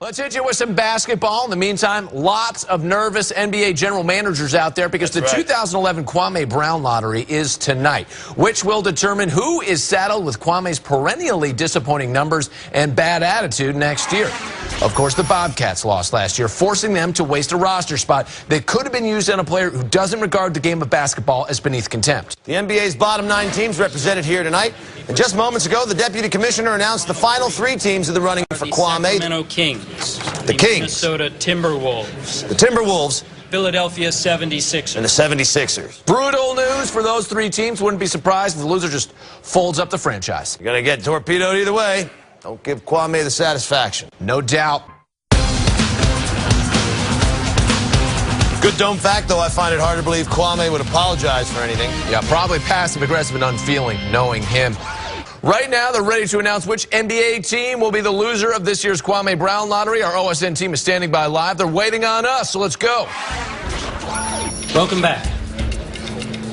Let's hit you with some basketball. In the meantime, lots of nervous NBA general managers out there because the 2011 Kwame Brown lottery is tonight, which will determine who is saddled with Kwame's perennially disappointing numbers and bad attitude next year. Of course, the Bobcats lost last year, forcing them to waste a roster spot that could have been used on a player who doesn't regard the game of basketball as beneath contempt. The NBA's bottom 9 teams represented here tonight. And just moments ago, the deputy commissioner announced the final 3 teams in the running for Kwame. Sacramento Kings. The Kings. Minnesota Timberwolves. The Timberwolves. Philadelphia 76ers. And the 76ers. Brutal news for those 3 teams. Wouldn't be surprised if the loser just folds up the franchise. You're going to get torpedoed either way. Don't give Kwame the satisfaction. No doubt. Good dome fact, though, I find it hard to believe Kwame would apologize for anything. Yeah, probably passive-aggressive and unfeeling, knowing him. Right now, they're ready to announce which NBA team will be the loser of this year's Kwame Brown lottery. Our OSN team is standing by live. They're waiting on us, so let's go. Welcome back.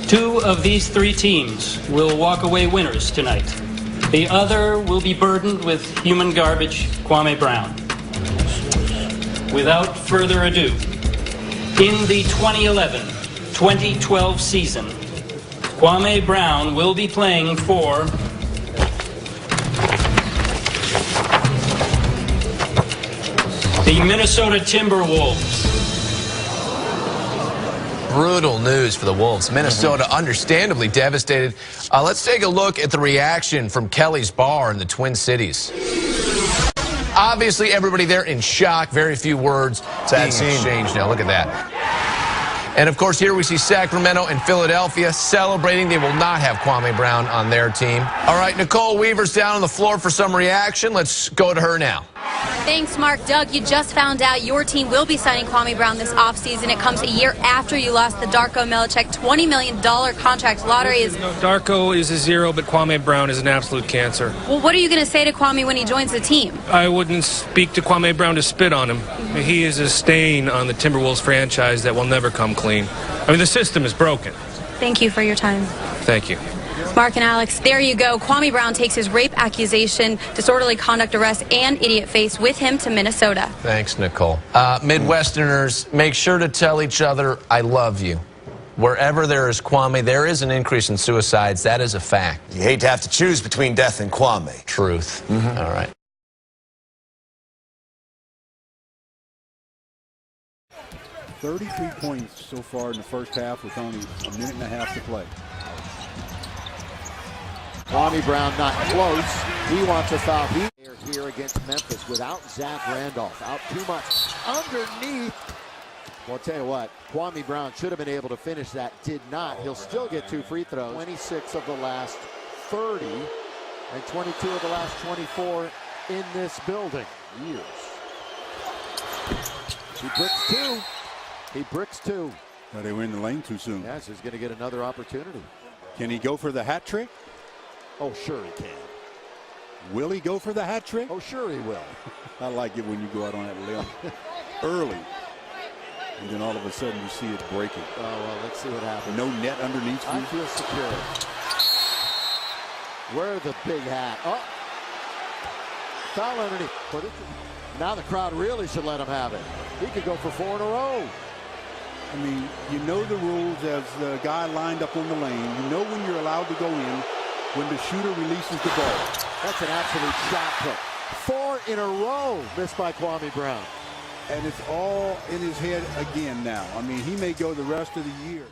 2 of these 3 teams will walk away winners tonight. The other will be burdened with human garbage, Kwame Brown. Without further ado, in the 2011-2012 season, Kwame Brown will be playing for the Minnesota Timberwolves. Brutal news for the Wolves. Minnesota understandably devastated. Let's take a look at the reaction from Kelly's Bar in the Twin Cities. Obviously, everybody there in shock. Very few words being exchanged now. Look at that. And, of course, here we see Sacramento and Philadelphia celebrating. They will not have Kwame Brown on their team. All right, Nicole Weaver's down on the floor for some reaction. Let's go to her now. Thanks, Mark. Doug, you just found out your team will be signing Kwame Brown this offseason. It comes a year after you lost the Darko Miličić $20 million contract. Lottery is... No, Darko is a zero, but Kwame Brown is an absolute cancer. Well, what are you going to say to Kwame when he joins the team? I wouldn't speak to Kwame Brown to spit on him. He is a stain on the Timberwolves franchise that will never come clean. I mean, the system is broken. Thank you for your time. Thank you. Mark and Alex, there you go. Kwame Brown takes his rape accusation, disorderly conduct arrest, and idiot face with him to Minnesota. Thanks, Nicole. Midwesterners, make sure to tell each other, I love you. Wherever there is Kwame, there is an increase in suicides. That is a fact. You hate to have to choose between death and Kwame. Truth. All right. 33 points so far in the first half with only a minute and a half to play. Kwame Brown not close. He wants a foul. Here against Memphis without Zach Randolph. Out too much. Underneath. Well, I'll tell you what, Kwame Brown should have been able to finish that. Did not. He'll still get 2 free throws. 26 of the last 30 and 22 of the last 24 in this building. Years. He bricks 2. He bricks 2. Well, they were in the lane too soon. Yes, he's going to get another opportunity. Can he go for the hat trick? Oh, sure he can. Will he go for the hat trick? Oh, sure he will. I like it when you go out on that limb early. And then all of a sudden you see it breaking. Oh, well, let's see what happens. No net underneath you. I feel secure. Wear the big hat. Oh. Foul underneath. Put it. Now the crowd really should let him have it. He could go for 4 in a row. I mean, you know the rules as the guy lined up on the lane. You know when you're allowed to go in when the shooter releases the ball. That's an absolute shot put. 4 in a row missed by Kwame Brown. And it's all in his head again now. I mean, he may go the rest of the year.